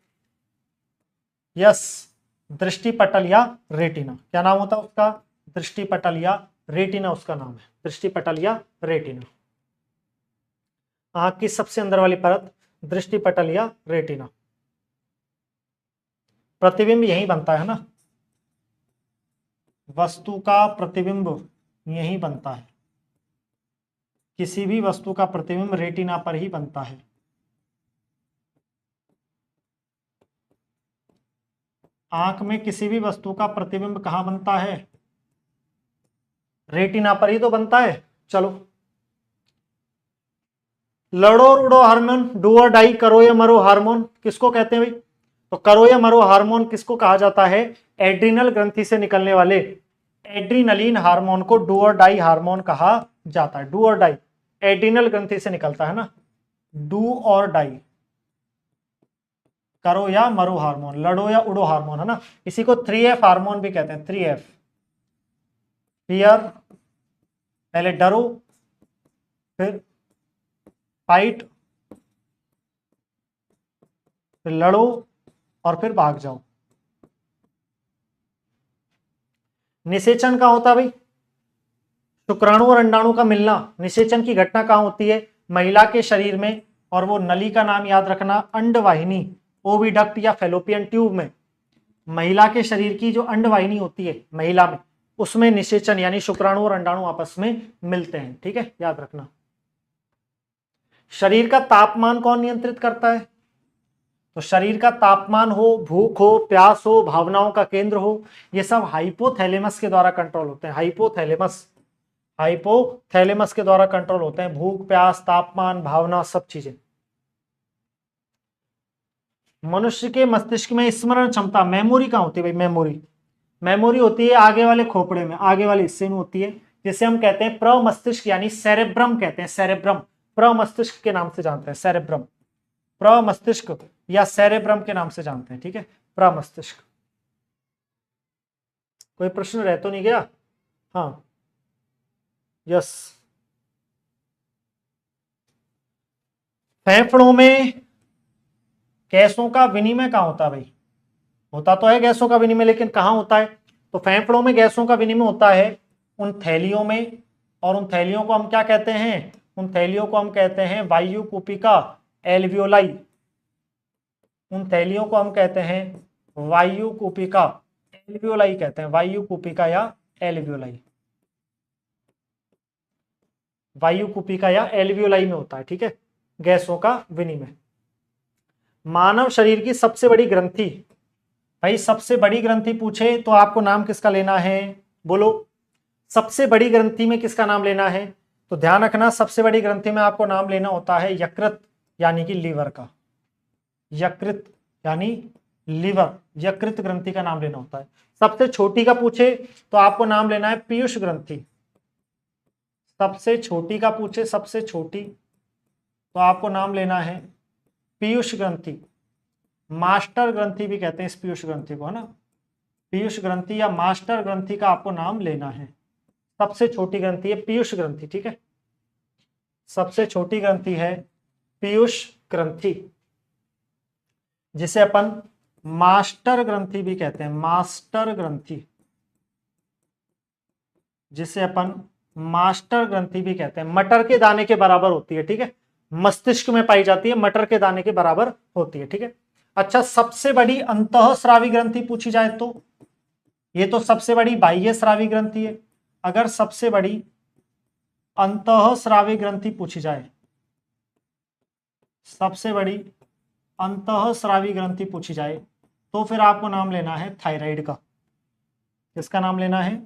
यस दृष्टिपटल या रेटिना। क्या नाम होता है उसका? दृष्टिपटल या रेटिना उसका नाम है, दृष्टिपटल या रेटिना। आंख की सबसे अंदर वाली परत दृष्टिपटल या रेटिना। प्रतिबिंब यही बनता है ना, वस्तु का प्रतिबिंब यही बनता है। किसी भी वस्तु का प्रतिबिंब रेटिना पर ही बनता है। आंख में किसी भी वस्तु का प्रतिबिंब कहां बनता है? रेटिना पर ही तो बनता है। चलो, लड़ो उड़ो हार्मोन, डू और डाई, करो या मरो हार्मोन किसको कहते हैं भाई? तो करो या मरो हार्मोन किसको कहा जाता है? एड्रिनल ग्रंथि से निकलने वाले एड्रिनलिन हार्मोन को डू और डाई हार्मोन कहा जाता है। डू और डाई एड्रिनल ग्रंथि से निकलता है ना, डू और डाई, करो या मरो हार्मोन, लड़ो या उड़ो हार्मोन है ना। इसी को 3F हार्मोन भी कहते हैं। 3F, फियर, पहले डरो, फिर फाइट, फिर लड़ो और फिर भाग जाओ। निषेचन कहां होता है भाई? शुक्राणु और अंडाणु का मिलना। निषेचन की घटना कहां होती है? महिला के शरीर में, और वो नली का नाम याद रखना, अंडवाहिनी, ओविडक्ट या फेलोपियन ट्यूब में। महिला के शरीर की जो अंडवाहिनी होती है महिला में, उसमें निषेचन यानी शुक्राणु और अंडाणु आपस में मिलते हैं। ठीक है, याद रखना। शरीर का तापमान कौन नियंत्रित करता है? तो शरीर का तापमान हो, भूख हो, प्यास हो, भावनाओं का केंद्र हो, ये सब हाइपोथैलेमस के द्वारा कंट्रोल होते हैं। हाइपोथैलेमस के द्वारा कंट्रोल होते हैं। भूख, प्यास, तापमान, भावना, सब चीजें। मनुष्य के मस्तिष्क में स्मरण क्षमता, मेमोरी कहां होती है भाई? मेमोरी होती है आगे वाले खोपड़े में, आगे वाले हिस्से में होती है, जिसे हम कहते हैं प्रमस्तिष्क यानी सेरेब्रम कहते हैं। सेरेब्रम, प्रमस्तिष्क के नाम से जानते हैं। सेरेब्रम, प्रमस्तिष्क या सेरेब्रम के नाम से जानते हैं। ठीक है, प्रमस्तिष्क। कोई प्रश्न रह तो नहीं गया? हाँ, यस। फेफड़ों में गैसों का विनिमय कहां होता है भाई? होता तो है गैसों का विनिमय, लेकिन कहां होता है? तो फेफड़ों में गैसों का विनिमय होता है उन थैलियों में, और उन थैलियों को हम क्या कहते हैं? उन थैलियों को हम कहते हैं वायु कूपिका एल्वियोलाई। उन थैलियों को हम कहते हैं वायु कूपिका एल्वियोलाई कहते हैं। वायु कूपिका या एल्वियोलाई, वायु कूपिका या एल्वियोलाई में होता है। ठीक है, गैसों का विनिमय। मानव शरीर की सबसे बड़ी ग्रंथि, भाई सबसे बड़ी ग्रंथि पूछे तो आपको नाम किसका लेना है, बोलो। सबसे बड़ी ग्रंथि में किसका नाम लेना है, तो ध्यान रखना सबसे बड़ी ग्रंथि में आपको नाम लेना होता है यकृत यानी कि लीवर का। यकृत यानी लीवर, यकृत ग्रंथि का नाम लेना होता है। सबसे छोटी का पूछे तो आपको नाम लेना है पीयूष ग्रंथि। सबसे छोटी का पूछे, सबसे छोटी, तो आपको नाम लेना है पीयूष ग्रंथि। मास्टर ग्रंथि भी कहते हैं इस पीयूष ग्रंथि को, है ना। पीयूष ग्रंथि या मास्टर ग्रंथि का आपको नाम लेना है। सबसे छोटी ग्रंथि है पीयूष ग्रंथि, ठीक है। सबसे छोटी ग्रंथि है पीयूष ग्रंथि, जिसे अपन मास्टर ग्रंथि भी कहते हैं। मास्टर ग्रंथि, जिसे अपन मास्टर ग्रंथि भी कहते हैं। मटर के दाने के बराबर होती है, ठीक है। मस्तिष्क में पाई जाती है, मटर के दाने के बराबर होती है, ठीक है। अच्छा, सबसे बड़ी अंतःस्रावी ग्रंथि पूछी जाए तो, ये तो सबसे बड़ी बाह्य स्रावी ग्रंथि है। अगर सबसे बड़ी अंतःस्रावी ग्रंथि पूछी जाए, सबसे बड़ी अंतःस्रावी ग्रंथि पूछी जाए, तो फिर आपको नाम लेना है थायराइड का। किसका नाम लेना है,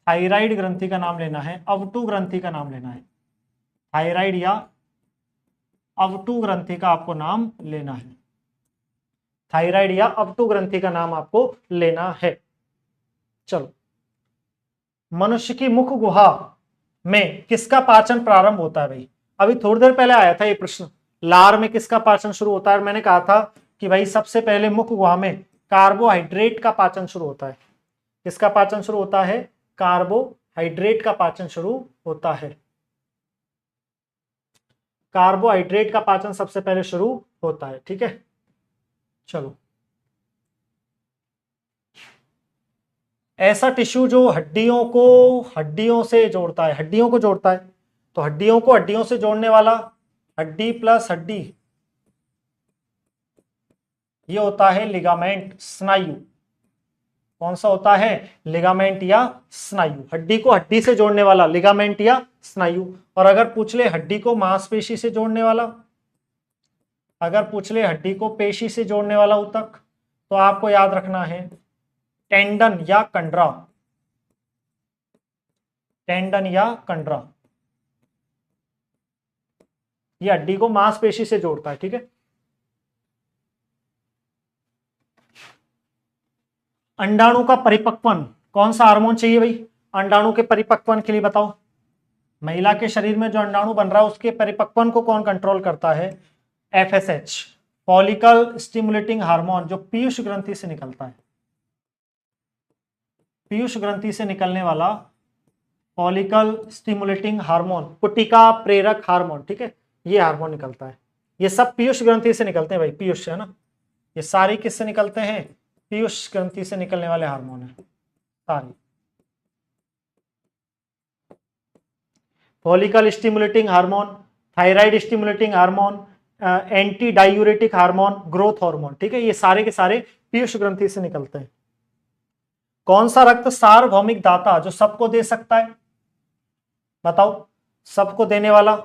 थायराइड ग्रंथि का नाम लेना है, अवटु ग्रंथि का नाम लेना है। थायराइड या अवटु ग्रंथि का आपको नाम लेना है। थायराइड या अवटु ग्रंथि का नाम आपको लेना है। चलो, मनुष्य की मुख गुहा में किसका पाचन प्रारंभ होता है भाई। अभी थोड़ी देर पहले आया था ये प्रश्न, लार में किसका पाचन शुरू होता है। मैंने कहा था कि भाई सबसे पहले मुख गुहा में कार्बोहाइड्रेट का पाचन शुरू होता है। किसका पाचन शुरू होता है, कार्बोहाइड्रेट का पाचन शुरू होता है। कार्बोहाइड्रेट का पाचन सबसे पहले शुरू होता है, ठीक है। चलो, ऐसा टिश्यू जो हड्डियों से जोड़ता है, हड्डियों को जोड़ता है, तो हड्डियों को हड्डियों से जोड़ने वाला, हड्डी प्लस हड्डी, ये होता है लिगामेंट, स्नायु। कौन सा होता है, लिगामेंट या स्नायु। हड्डी को हड्डी से जोड़ने वाला लिगामेंट या स्नायु। और अगर पूछ ले हड्डी को मांसपेशी से जोड़ने वाला, अगर पूछ ले हड्डी को पेशी से जोड़ने वाला ऊतक, तो आपको याद रखना है टेंडन या कंडरा। टेंडन या कंडरा, ये हड्डी को मांसपेशी से जोड़ता है, ठीक है। अंडाणु का परिपक्वन कौन सा हार्मोन चाहिए भाई, अंडाणु के परिपक्वन के लिए बताओ। महिला के शरीर में जो अंडाणु बन रहा है उसके परिपक्वन को कौन कंट्रोल करता है, FSH, फॉलिकल स्टिमुलेटिंग हार्मोन, जो पीयूष ग्रंथि से निकलता है। पीयूष ग्रंथि से निकलने वाला फॉलिकल स्टिमुलेटिंग हार्मोन, कुटिका प्रेरक हार्मोन, ठीक है, ये हार्मोन निकलता है। ये सब पीयूष ग्रंथि से निकलते हैं भाई, पीयूष है ना, ये सारी किससे निकलते हैं, पीयूष ग्रंथि से निकलने वाले हार्मोन है सारी। Follicle stimulating hormone, thyroid stimulating hormone, anti diuretic hormone, growth hormone, ठीक है, ये सारे के सारे पीयूष ग्रंथि से निकलते हैं। कौन सा रक्त सार्वभौमिक दाता जो सबको दे सकता है, बताओ। सबको देने वाला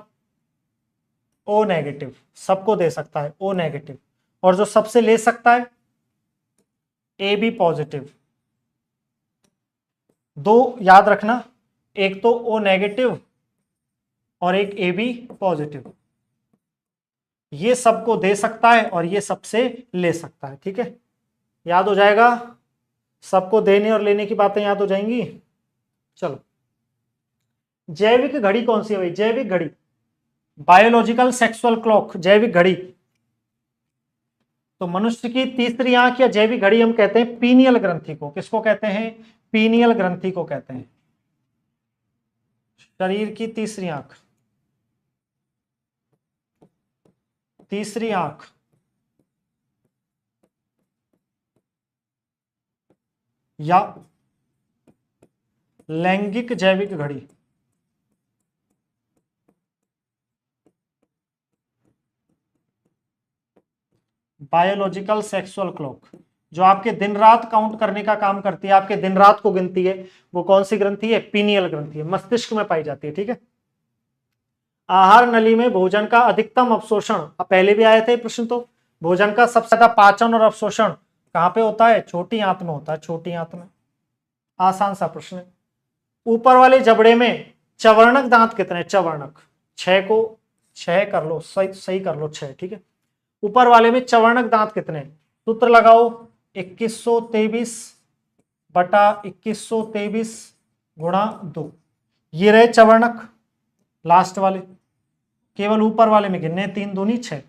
O नेगेटिव, सबको दे सकता है O नेगेटिव। और जो सबसे ले सकता है AB पॉजिटिव। दो याद रखना, एक तो O नेगेटिव और एक AB पॉजिटिव। ये सबको दे सकता है और ये सबसे ले सकता है, ठीक है। याद हो जाएगा, सबको देने और लेने की बातें याद हो जाएंगी। चलो, जैविक घड़ी कौन सी है भाई, जैविक घड़ी, बायोलॉजिकल सेक्सुअल क्लॉक, जैविक घड़ी। तो मनुष्य की तीसरी आंख या जैविक घड़ी हम कहते हैं पीनियल ग्रंथि को। किसको कहते हैं, पीनियल ग्रंथि को कहते हैं। शरीर की तीसरी आंख, तीसरी आंख या लैंगिक जैविक घड़ी। बायोलॉजिकल सेक्सुअल क्लॉक, जो आपके दिन रात काउंट करने का काम करती है, आपके दिन रात को गिनती है, वो कौन सी ग्रंथि है, पीनियल ग्रंथि है, मस्तिष्क में पाई जाती है, ठीक है। आहार नली में भोजन का अधिकतम अवशोषण, अब पहले भी आए थे प्रश्न, तो भोजन का सबसे ज्यादा पाचन और अवशोषण कहाँ पे होता है? छोटी आंत में होता है, छोटी आंत में। आसान सा प्रश्न है। ऊपर वाले जबड़े में चवर्णक दांत कितने? चवर्णक 6 को 6 कर लो, सही सही कर लो 6, ठीक है। ऊपर वाले में चवर्णक दांत कितने? सूत्र लगाओ, 2123 बटा 2123 गुणा 2। ये रहे चवर्णक लास्ट वाले, केवल ऊपर वाले में गिनने 3 दूनी 6,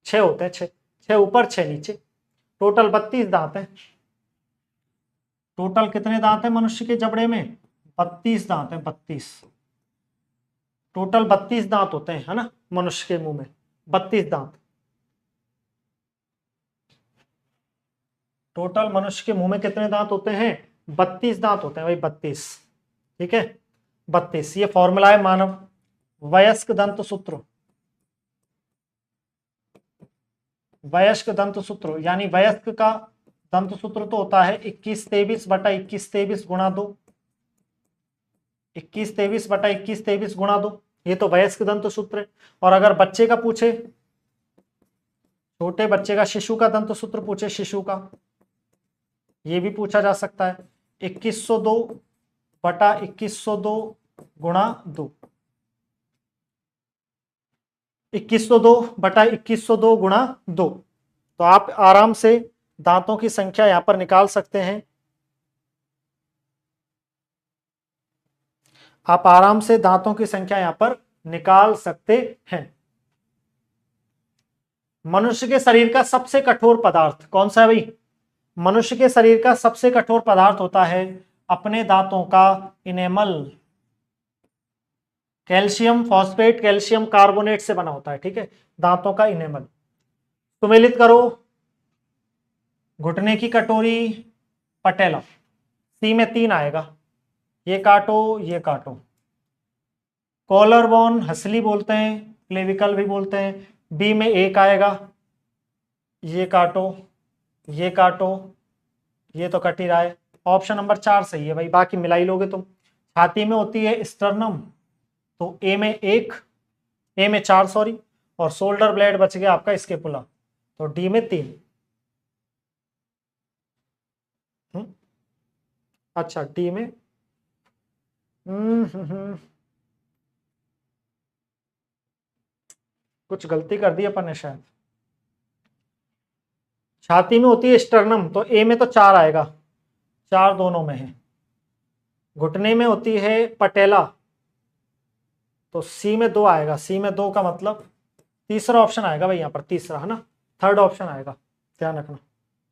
6 होते हैं, 6 ऊपर 6 नीचे, टोटल 32 दांत है। टोटल कितने दांत है मनुष्य के जबड़े में? 32 दांत है, 32। टोटल 32 दांत होते हैं, है ना, मनुष्य के मुंह में 32 दांत। टोटल मनुष्य के मुंह में कितने दांत होते हैं? 32 दांत होते हैं भाई, 32, ठीक है, 32। ये फॉर्मूला है मानव वयस्क दंत सूत्र, वयस्क दंत सूत्र, यानी वयस्क का दंत सूत्र तो होता है 2123 बटा 2123 गुणा 2, 2123 बटा 2123 गुणा 2, ये तो वयस्क दंत सूत्र है। और अगर बच्चे का पूछे, छोटे बच्चे का, शिशु का दंत सूत्र पूछे, शिशु का, ये भी पूछा जा सकता है, 2102 बटा 2102 गुणा 2, 2102 बटा 2102 गुणा 2। तो आप आराम से दांतों की संख्या यहां पर निकाल सकते हैं, आप आराम से दांतों की संख्या यहां पर निकाल सकते हैं। मनुष्य के शरीर का सबसे कठोर पदार्थ कौन सा है भाई? मनुष्य के शरीर का सबसे कठोर पदार्थ होता है अपने दांतों का enamel, calcium phosphate, calcium carbonate से बना होता है, ठीक है, दांतों का इनेमल। सुमेलित करो, घुटने की कटोरी, पटेला, सी में 3 आएगा, ये काटो ये काटो। कॉलर बोन हसली बोलते हैं, क्लेविकल भी बोलते हैं, बी में 1 आएगा, ये काटो ये काटो, ये तो कट ही रहा है। ऑप्शन नंबर 4 सही है भाई, बाकी मिलाई लोगे तुम। छाती में होती है स्टर्नम, तो ए में 1, ए में 4 सॉरी, और शोल्डर ब्लेड बच गया आपका स्केपुला, तो डी में 3। अच्छा डी में कुछ गलती कर दी अपन ने शायद। छाती में होती है स्टर्नम, तो ए में तो 4 आएगा, 4 दोनों में है। घुटने में होती है पटेला, तो सी में 2 आएगा, सी में 2 का मतलब तीसरा ऑप्शन आएगा भाई यहाँ पर, तीसरा है ना, थर्ड ऑप्शन आएगा, ध्यान रखना,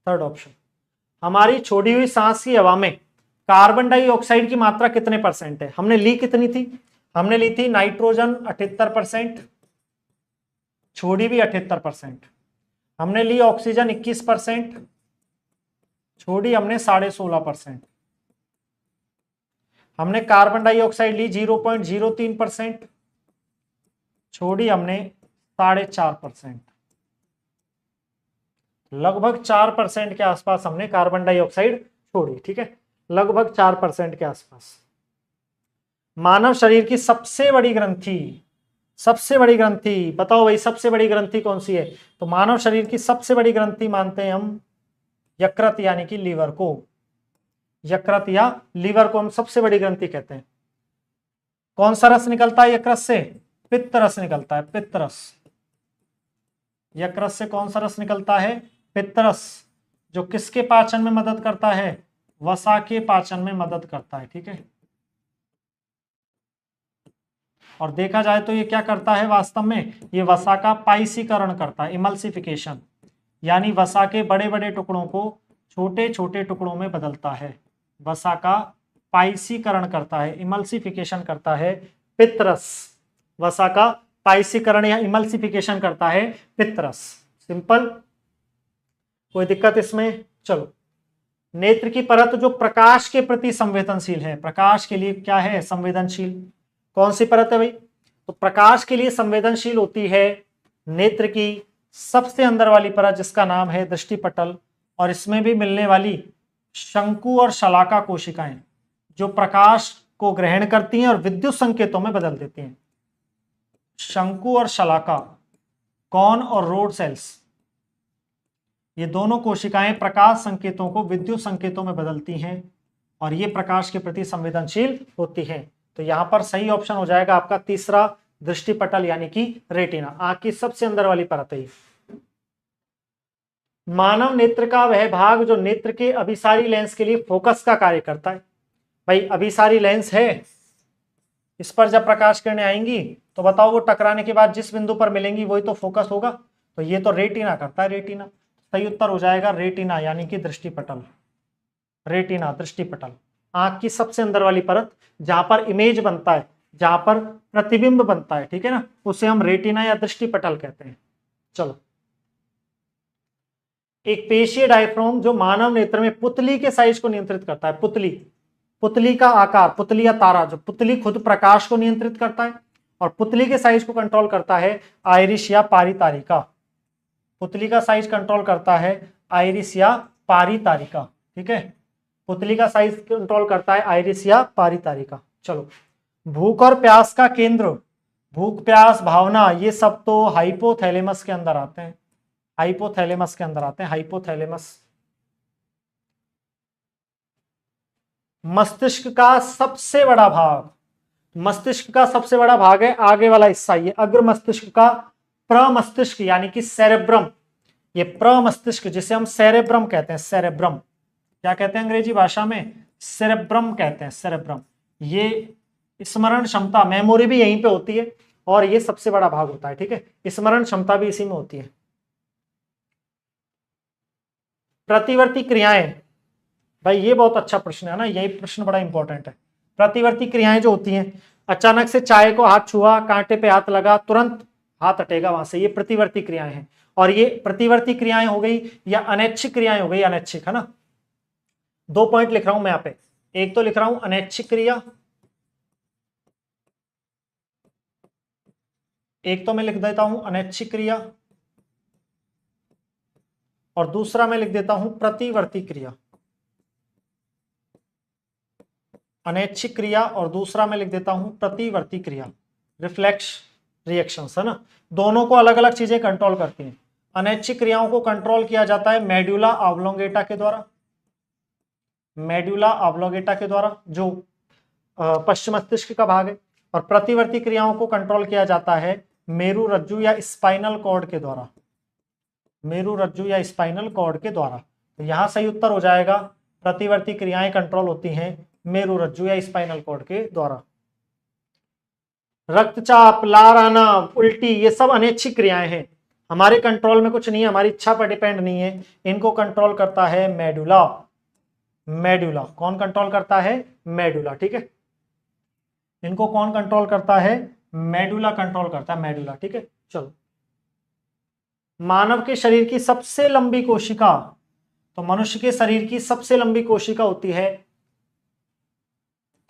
थर्ड ऑप्शन। हमारी छोड़ी हुई सांस की हवा में कार्बन डाइऑक्साइड की मात्रा कितने % है? हमने ली कितनी थी? हमने ली थी नाइट्रोजन 78%, छोड़ी भी 78%। हमने ली ऑक्सीजन 21%, छोड़ी हमने 16.5%। हमने कार्बन डाइऑक्साइड ली 0.03%, छोड़ी हमने 4.5%। लगभग 4% के आसपास हमने कार्बन डाइऑक्साइड छोड़ी, ठीक है, लगभग 4% के आसपास। मानव शरीर की सबसे बड़ी ग्रंथि, सबसे बड़ी ग्रंथि बताओ भाई, सबसे बड़ी ग्रंथि कौन सी है? तो मानव शरीर की सबसे बड़ी ग्रंथि मानते हैं हम यकृत, यानी कि लीवर को, यकृत या लीवर को हम सबसे बड़ी ग्रंथि कहते हैं। कौन सा रस निकलता है यकृत से? पित्त रस निकलता है, पित्त रस। यकृत से कौन सा रस निकलता है? पित्त रस, जो किसके पाचन में मदद करता है? वसा के पाचन में मदद करता है, ठीक है। और देखा जाए तो ये क्या करता है वास्तव में? ये वसा का पाइसीकरण करता है, इमल्सिफिकेशन, यानी वसा के बड़े बड़े टुकड़ों को छोटे छोटे टुकड़ों में बदलता है। वसा का पाइसीकरण करता है, इमल्सिफिकेशन करता है पित्तरस। वसा का पाइसीकरण या इमल्सिफिकेशन करता है पित्तरस। सिंपल, कोई दिक्कत इसमें? चलो, नेत्र की परत जो प्रकाश के प्रति संवेदनशील है, प्रकाश के लिए क्या है? संवेदनशील। कौन सी परत है भाई? तो प्रकाश के लिए संवेदनशील होती है नेत्र की सबसे अंदर वाली परत, जिसका नाम है दृष्टिपटल। और इसमें भी मिलने वाली शंकु और शलाका कोशिकाएं, जो प्रकाश को ग्रहण करती हैं और विद्युत संकेतों में बदल देती हैं। शंकु और शलाका, कॉन और रोड सेल्स, ये दोनों कोशिकाएं प्रकाश संकेतों को विद्युत संकेतों में बदलती हैं और ये प्रकाश के प्रति संवेदनशील होती हैं। तो यहां पर सही ऑप्शन हो जाएगा आपका तीसरा, दृष्टिपटल यानी कि रेटिना, आंख की सबसे अंदर वाली परत है। मानव नेत्र का वह भाग जो नेत्र के अभिसारी लेंस के लिए फोकस का कार्य करता है। भाई अभिसारी लेंस है, इस पर जब प्रकाश किरणें आएंगी तो बताओ वो टकराने के बाद जिस बिंदु पर मिलेंगी वही तो फोकस होगा। तो ये तो रेटिना करता है, रेटिना। सही उत्तर हो जाएगा रेटिना यानी कि दृष्टिपटल। रेटिना दृष्टिपटल, आंख की सबसे अंदर वाली परत जहां पर इमेज बनता है, जहां पर प्रतिबिंब बनता है, ठीक है ना, उसे हम रेटिना या दृष्टिपटल कहते हैं। चलो, एक पेशीय डायफ्राम जो मानव नेत्र में पुतली के साइज को नियंत्रित करता है। पुतली का आकार, पुतली या तारा, जो पुतली खुद प्रकाश को नियंत्रित करता है और पुतली के साइज को कंट्रोल करता है आइरिस या पारितारिका। पुतली का साइज कंट्रोल करता है आइरिस या पारितारिका, ठीक है, पुतली का साइज कंट्रोल करता है आइरिस या पारितारिका। चलो, भूख और प्यास का केंद्र, भूख प्यास भावना, ये सब तो हाइपोथैलेमस के अंदर आते हैं, हाइपोथैलेमस के अंदर आते हैं, हाइपोथैलेमस। मस्तिष्क का सबसे बड़ा भाग, मस्तिष्क का सबसे बड़ा भाग है आगे वाला हिस्सा, ये अग्र मस्तिष्क का प्रमस्तिष्क यानी कि सेरेब्रम। ये प्रमस्तिष्क जिसे हम सेरेब्रम कहते हैं, सेरेब्रम क्या कहते हैं अंग्रेजी भाषा में, सेरेब्रम कहते हैं, सेरेब्रम। ये स्मरण क्षमता, मेमोरी भी यहीं पे होती है और ये सबसे बड़ा भाग होता है, ठीक है, स्मरण क्षमता भी इसी में होती है। प्रतिवर्ती क्रियाएं, भाई ये बहुत अच्छा प्रश्न है ना, यही प्रश्न बड़ा इंपॉर्टेंट है। प्रतिवर्ती क्रियाएं जो होती हैं, अचानक से चाय को हाथ छुआ, कांटे पे हाथ लगा, तुरंत हाथ हटेगा वहां से, ये प्रतिवर्ती क्रियाएं हैं। और ये प्रतिवर्ती क्रियाएं हो गई या अनैच्छिक क्रियाएं हो गई, अनैच्छिक है ना। 2 पॉइंट लिख रहा हूं मैं यहाँ पे, एक तो लिख रहा हूं अनैच्छिक क्रिया, एक तो मैं लिख देता हूं अनैच्छिक क्रिया और दूसरा मैं लिख देता हूं प्रतिवर्ती क्रिया। अनैच्छिक क्रिया और दूसरा मैं लिख देता हूं प्रतिवर्ती क्रिया, रिफ्लेक्स रिएक्शंस है ना। दोनों को अलग अलग चीजें कंट्रोल करती हैं। अनैच्छिक क्रियाओं को कंट्रोल किया जाता है मेडुला ऑब्लोंगेटा के द्वारा, मेडुला ऑब्लोंगेटा के द्वारा जो पश्चिम मस्तिष्क का भाग है, और प्रतिवर्ती क्रियाओं को कंट्रोल किया जाता है मेरु रज्जु या स्पाइनल कॉर्ड के द्वारा, मेरु रज्जु या स्पाइनल कॉर्ड के द्वारा। तो यहां सही उत्तर हो जाएगा प्रतिवर्ती क्रियाएं कंट्रोल होती हैं मेरु रज्जु या स्पाइनल कॉर्ड के द्वारा। रक्तचाप, लार आना, उल्टी, ये सब अनैच्छिक क्रियाएं हैं, हमारे कंट्रोल में कुछ नहीं है, हमारी इच्छा पर डिपेंड नहीं है, इनको कंट्रोल करता है मेडुला। मेडुला कौन कंट्रोल करता है, मेडुला, ठीक है, इनको कौन कंट्रोल करता है, मेडुला कंट्रोल करता है, मेडुला, ठीक है। चलो, मानव के शरीर की सबसे लंबी कोशिका, तो मनुष्य के शरीर की सबसे लंबी कोशिका होती है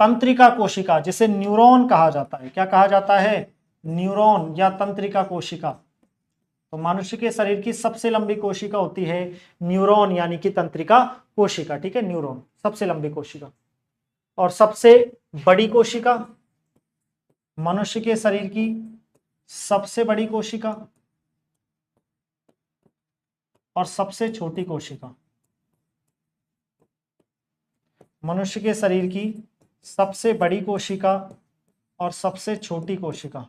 तंत्रिका कोशिका, जिसे न्यूरॉन कहा जाता है। क्या कहा जाता है, न्यूरॉन या तंत्रिका कोशिका। तो मनुष्य के शरीर की सबसे लंबी कोशिका होती है न्यूरॉन यानी कि तंत्रिका कोशिका, ठीक है, न्यूरॉन सबसे लंबी कोशिका। और सबसे बड़ी कोशिका, मनुष्य के शरीर की सबसे बड़ी कोशिका और सबसे छोटी कोशिका, मनुष्य के शरीर की सबसे बड़ी कोशिका और सबसे छोटी कोशिका।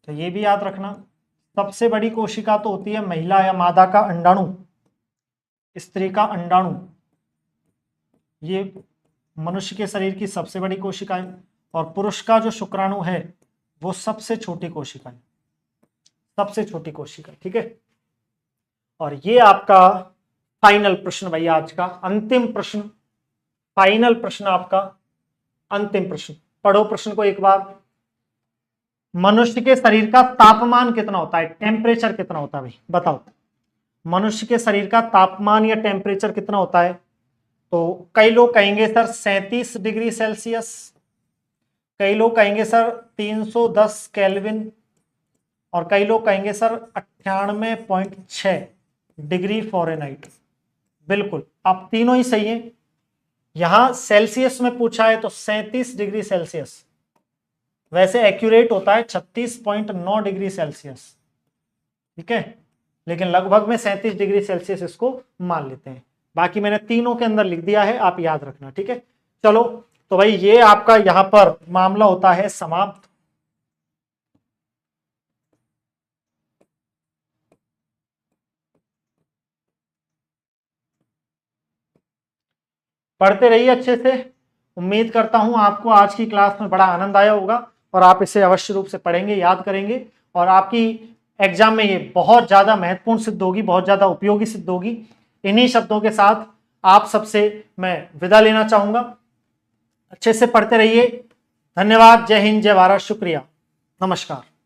तो ये भी याद रखना, सबसे बड़ी कोशिका तो होती है महिला या मादा का अंडाणु, स्त्री का अंडाणु, ये मनुष्य के शरीर की सबसे बड़ी कोशिका है, और पुरुष का जो शुक्राणु है वो सबसे छोटी कोशिका है, सबसे छोटी कोशिका, ठीक है। और ये आपका फाइनल प्रश्न भाई, आज का अंतिम प्रश्न, फाइनल प्रश्न आपका, अंतिम प्रश्न। पढ़ो प्रश्न को एक बार। मनुष्य के शरीर का तापमान कितना होता है, टेम्परेचर कितना होता है भाई, बताओ। मनुष्य के शरीर का तापमान या टेम्परेचर कितना होता है? तो कई लोग कहेंगे सर 37 डिग्री सेल्सियस, कई लोग कहेंगे सर 310 केल्विन, और कई लोग कहेंगे सर 98.6 डिग्री फ़ारेनहाइट। बिल्कुल, आप तीनों ही सही हैं। यहां सेल्सियस में पूछा है तो 37 डिग्री सेल्सियस, वैसे एक्यूरेट होता है 36.9 डिग्री सेल्सियस, ठीक है। लेकिन लगभग में 37 डिग्री सेल्सियस इसको मान लेते हैं। बाकी मैंने तीनों के अंदर लिख दिया है, आप याद रखना, ठीक है। चलो तो भाई ये आपका यहां पर मामला होता है समाप्त। पढ़ते रहिए अच्छे से। उम्मीद करता हूं आपको आज की क्लास में बड़ा आनंद आया होगा और आप इसे अवश्य रूप से पढ़ेंगे, याद करेंगे और आपकी एग्जाम में ये बहुत ज्यादा महत्वपूर्ण सिद्ध होगी, बहुत ज्यादा उपयोगी सिद्ध होगी। इन्हीं शब्दों के साथ आप सबसे मैं विदा लेना चाहूंगा। अच्छे से पढ़ते रहिए। धन्यवाद। जय हिंद, जय भारत, शुक्रिया, नमस्कार।